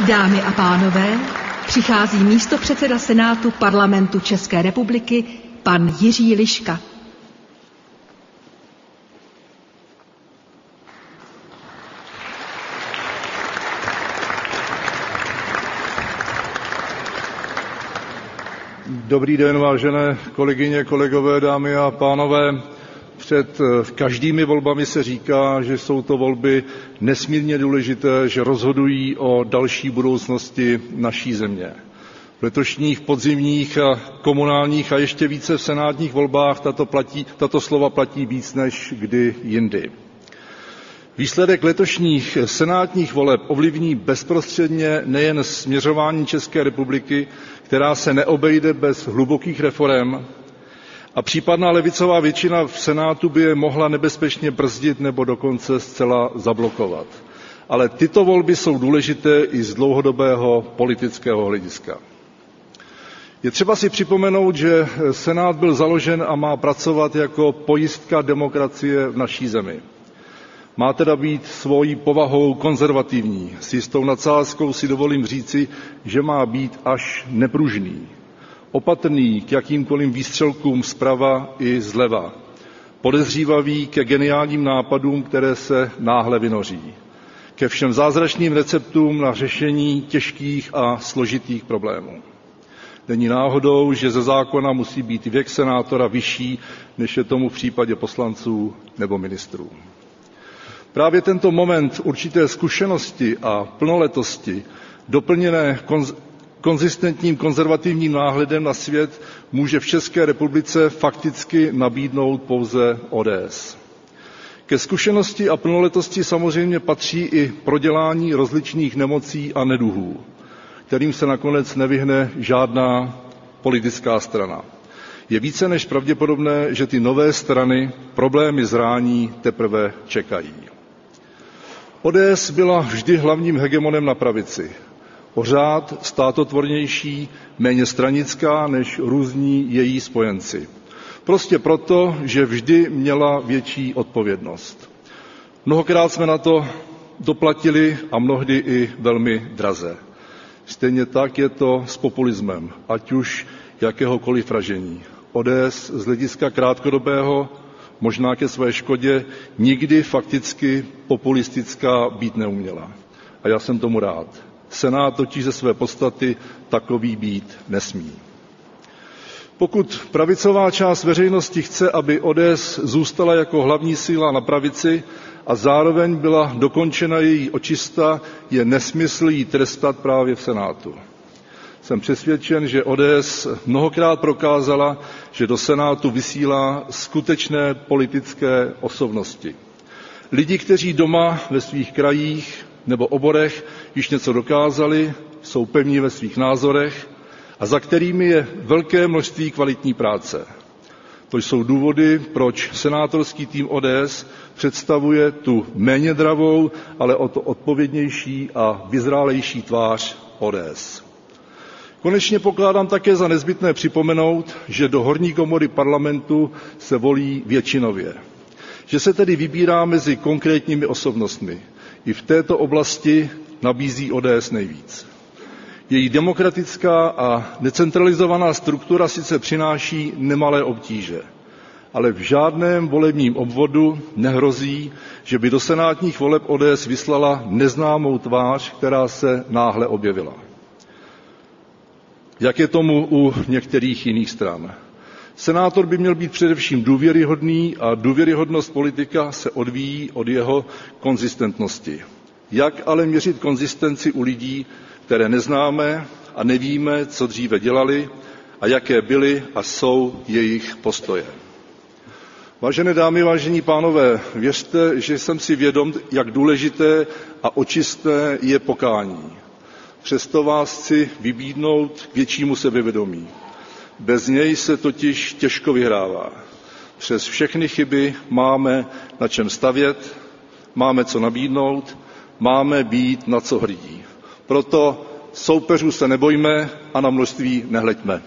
Dámy a pánové, přichází místopředseda Senátu Parlamentu České republiky, pan Jiří Liška. Dobrý den, vážené kolegyně, kolegové, dámy a pánové. Před každými volbami se říká, že jsou to volby nesmírně důležité, že rozhodují o další budoucnosti naší země. V letošních podzimních a komunálních a ještě více v senátních volbách tato slova platí víc než kdy jindy. Výsledek letošních senátních voleb ovlivní bezprostředně nejen směřování České republiky, která se neobejde bez hlubokých reforem, a případná levicová většina v Senátu by je mohla nebezpečně brzdit nebo dokonce zcela zablokovat. Ale tyto volby jsou důležité i z dlouhodobého politického hlediska. Je třeba si připomenout, že Senát byl založen a má pracovat jako pojistka demokracie v naší zemi. Má teda být svojí povahou konzervativní. S jistou nadsázkou si dovolím říci, že má být až nepružný. Opatrný k jakýmkoliv výstřelkům zprava i zleva. Podezřívavý ke geniálním nápadům, které se náhle vynoří. Ke všem zázračným receptům na řešení těžkých a složitých problémů. Není náhodou, že ze zákona musí být věk senátora vyšší, než je tomu v případě poslanců nebo ministrů. Právě tento moment určité zkušenosti a plnoletosti, doplněné konzistentním konzervativním náhledem na svět, může v České republice fakticky nabídnout pouze ODS. Ke zkušenosti a plnoletosti samozřejmě patří i prodělání rozličných nemocí a neduhů, kterým se nakonec nevyhne žádná politická strana. Je více než pravděpodobné, že ty nové strany problémy zrání teprve čekají. ODS byla vždy hlavním hegemonem na pravici. O řád státotvornější, méně stranická než různí její spojenci. Prostě proto, že vždy měla větší odpovědnost. Mnohokrát jsme na to doplatili a mnohdy i velmi draze. Stejně tak je to s populismem, ať už jakéhokoliv ražení. ODS z hlediska krátkodobého, možná ke své škodě, nikdy fakticky populistická být neuměla. A já jsem tomu rád. Senát totiž ze své podstaty takový být nesmí. Pokud pravicová část veřejnosti chce, aby ODS zůstala jako hlavní síla na pravici a zároveň byla dokončena její očista, je nesmysl jí trestat právě v Senátu. Jsem přesvědčen, že ODS mnohokrát prokázala, že do Senátu vysílá skutečné politické osobnosti. Lidi, kteří doma ve svých krajích nebo oborech již něco dokázali, jsou pevní ve svých názorech a za kterými je velké množství kvalitní práce. To jsou důvody, proč senátorský tým ODS představuje tu méně dravou, ale o to odpovědnější a vyzrálejší tvář ODS. Konečně pokládám také za nezbytné připomenout, že do horní komory parlamentu se volí většinově. Že se tedy vybírá mezi konkrétními osobnostmi. I v této oblasti nabízí ODS nejvíc. Její demokratická a decentralizovaná struktura sice přináší nemalé obtíže, ale v žádném volebním obvodu nehrozí, že by do senátních voleb ODS vyslala neznámou tvář, která se náhle objevila. Jak je tomu u některých jiných stran. Senátor by měl být především důvěryhodný a důvěryhodnost politika se odvíjí od jeho konzistentnosti. Jak ale měřit konzistenci u lidí, které neznáme a nevíme, co dříve dělali a jaké byly a jsou jejich postoje. Vážené dámy, vážení pánové, věřte, že jsem si vědom, jak důležité a očistné je pokání. Přesto vás chci vybídnout k většímu sebevědomí. Bez něj se totiž těžko vyhrává. Přes všechny chyby máme na čem stavět, máme co nabídnout, máme být na co hrdí. Proto soupeřů se nebojme a na množství nehleďme.